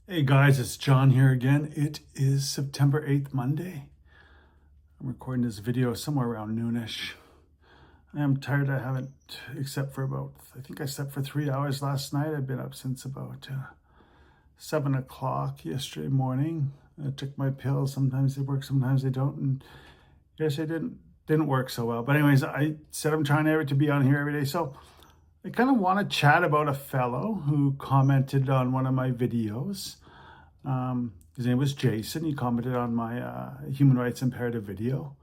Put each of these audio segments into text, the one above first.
Hey guys, it's John here again. It is September 8th, Monday. I'm recording this video somewhere around noonish. I am tired. I haven't, except for I think I slept for 3 hours last night. I've been up since about 7 o'clock yesterday morning. I took my pills. Sometimes they work, sometimes they don't. And yes, they didn't work so well. But anyways, I said I'm trying to be on here every day. So I kind of want to chat about a fellow who commented on one of my videos. His name was Jason. He commented on my human rights imperative video.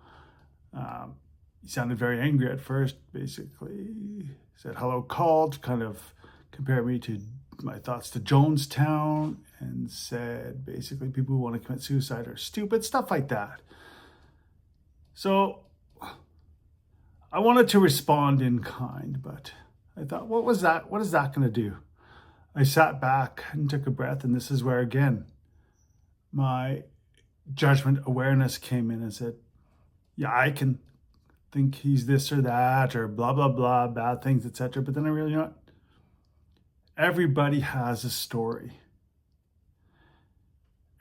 He sounded very angry at first, basically. He said, hello, called, kind of compared me to my thoughts to Jonestown, and said basically people who want to commit suicide are stupid, stuff like that. So I wanted to respond in kind, but I thought, what is that going to do? I sat back and took a breath, and this is where, again, my judgment awareness came in and said, yeah, I can think he's this or that or blah, blah, blah, bad things, etc. But then I really, everybody has a story.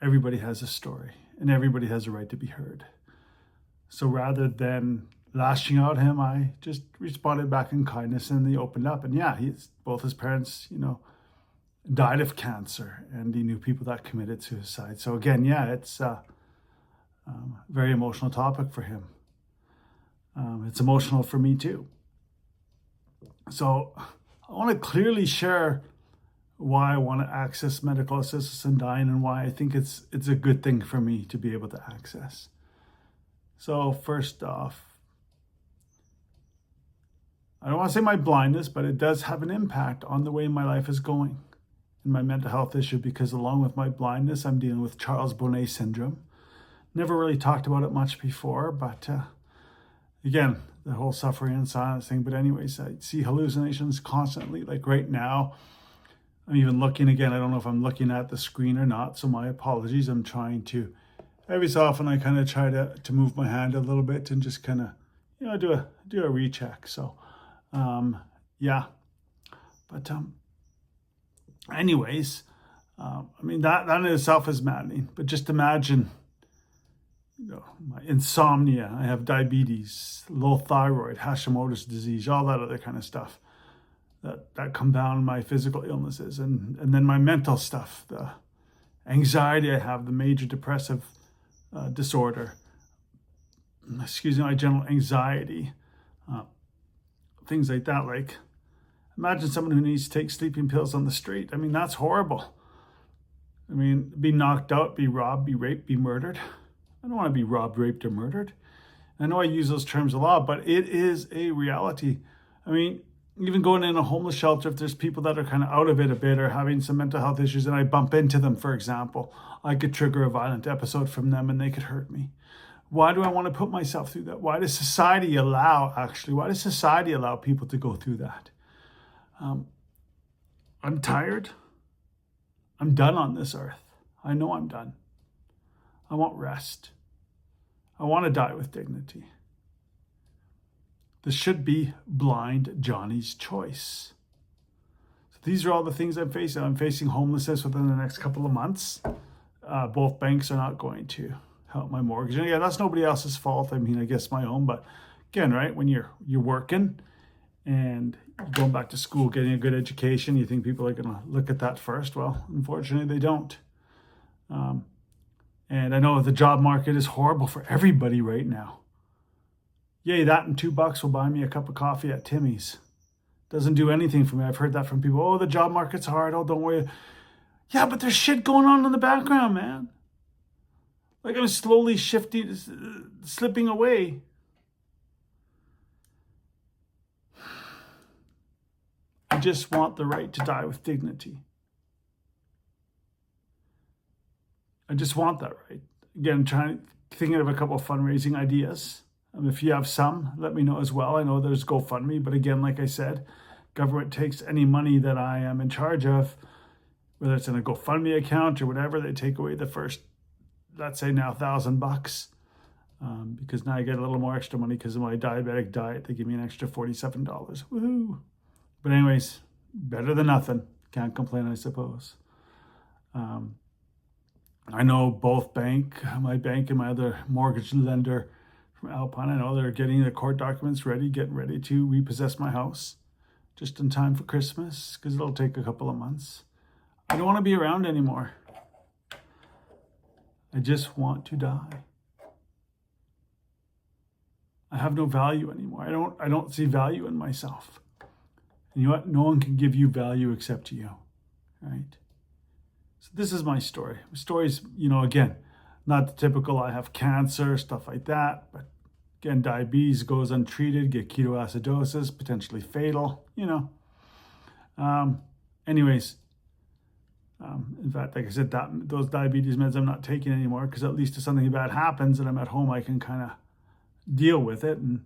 Everybody has a story, and everybody has a right to be heard. So rather than lashing out at him, I just responded back in kindness, and they opened up. And yeah, both his parents, died of cancer, and he knew people that committed suicide. So again, yeah, it's a very emotional topic for him. It's emotional for me too. So I want to clearly share why I want to access medical assistance in dying, and why I think it's a good thing for me to be able to access. So first off, I don't want to say my blindness, but it does have an impact on the way my life is going and my mental health issue, because along with my blindness, I'm dealing with Charles Bonnet syndrome. Never really talked about it much before, but again, the whole suffering and silence thing. But anyways, I see hallucinations constantly. Like right now, I'm even looking again. I don't know if I'm looking at the screen or not, so my apologies. I'm trying to, every so often I kind of try to move my hand a little bit and just kind of, do a recheck. So, yeah, but anyways, that in itself is maddening. But just imagine, my insomnia. I have diabetes, low thyroid, Hashimoto's disease, all that other kind of stuff that compound my physical illnesses, and then my mental stuff, the anxiety I have, the major depressive disorder. My general anxiety, things like that. Like, imagine someone who needs to take sleeping pills on the street. I mean, that's horrible. I mean, be knocked out, be robbed, be raped, be murdered. I don't want to be robbed, raped, or murdered. I know I use those terms a lot, but it is a reality. I mean, even going in a homeless shelter, if there's people that are kind of out of it a bit or having some mental health issues, and I bump into them, for example, I could trigger a violent episode from them and they could hurt me. Why do I want to put myself through that? Why does society allow people to go through that? I'm tired. I'm done on this earth. I know I'm done. I want rest. I want to die with dignity. This should be blind Johnny's choice. So these are all the things I'm facing. I'm facing homelessness within the next couple of months. Both banks are not going to help my mortgage. And again, that's nobody else's fault. I mean, I guess my own. But again, right, when you're working and going back to school, getting a good education, you think people are going to look at that first. Well, unfortunately, they don't. And I know the job market is horrible for everybody right now. Yay, that and $2 will buy me a cup of coffee at Timmy's. Doesn't do anything for me. I've heard that from people. Oh, the job market's hard. Oh, don't worry. Yeah, but there's shit going on in the background, man. Like, I'm slowly slipping away. I just want the right to die with dignity. I just want that right. Again, thinking of a couple of fundraising ideas. If you have some, let me know as well. I know there's GoFundMe, but again, like I said, government takes any money that I am in charge of, whether it's in a GoFundMe account or whatever, they take away the first, let's say now $1,000, because now I get a little more extra money because of my diabetic diet. They give me an extra $47. Woohoo! But anyways, better than nothing. Can't complain, I suppose. I know both my bank and my other mortgage lender from Alpine, I know they're getting the court documents ready, getting ready to repossess my house just in time for Christmas, because it'll take a couple of months. I don't want to be around anymore. I just want to die. I have no value anymore. I don't see value in myself. And you know what? No one can give you value except you, right? So this is my story. My story's, again, not the typical I have cancer, stuff like that, but again, diabetes goes untreated, get ketoacidosis, potentially fatal, Anyways, in fact, like I said, those diabetes meds I'm not taking anymore, because at least if something bad happens and I'm at home, I can kind of deal with it and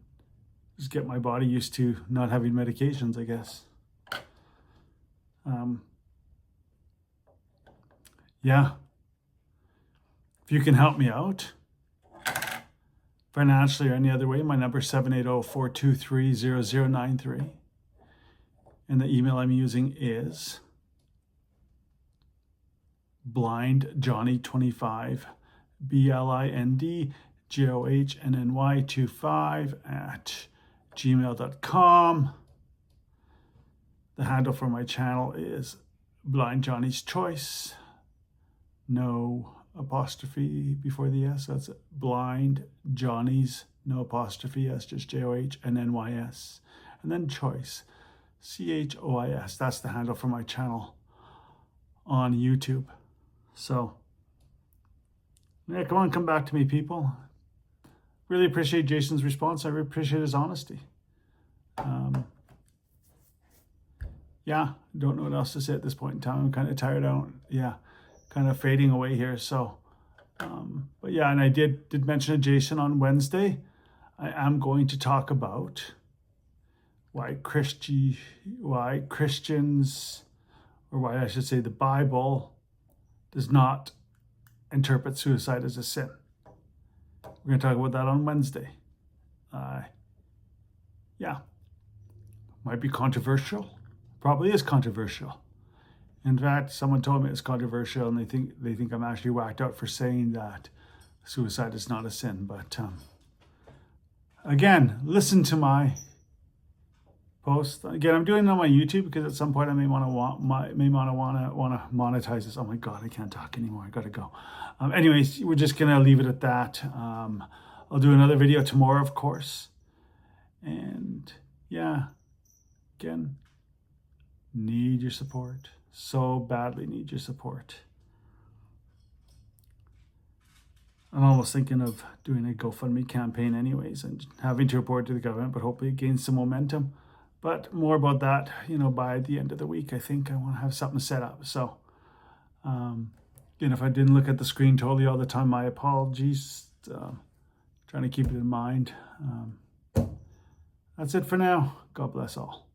just get my body used to not having medications, I guess. Yeah. If you can help me out financially or any other way, my number is 780-423-0093. And the email I'm using is blindjohnny25, blindjohnny25@gmail.com. The handle for my channel is Blind Johnny's Choice. No apostrophe before the S. That's Blind Johnny's, no apostrophe S, just JOHNNYS. And then Choice, CHOIS. That's the handle for my channel on YouTube. So, yeah, come back to me, people. Really appreciate Jason's response. I really appreciate his honesty. Yeah, don't know what else to say at this point in time. I'm kind of tired out. Kind of fading away here. So, but yeah, and I did mention to Jason on Wednesday, I am going to talk about why Christians, or why I should say the Bible, does not interpret suicide as a sin. We're going to talk about that on Wednesday. Might be controversial. Probably is controversial. In fact, someone told me it's controversial, and they think I'm actually whacked out for saying that suicide is not a sin. But again, listen to my post. Again, I'm doing it on my YouTube because at some point I may want to monetize this. Oh my God, I can't talk anymore. I gotta go. Anyways, we're just gonna leave it at that. I'll do another video tomorrow, of course. And yeah, again, need your support. So badly need your support. I'm almost thinking of doing a GoFundMe campaign anyways and having to report to the government, but hopefully it gains some momentum. But more about that, by the end of the week. I think I want to have something set up. So, if I didn't look at the screen totally all the time, my apologies. Trying to keep it in mind. That's it for now. God bless all.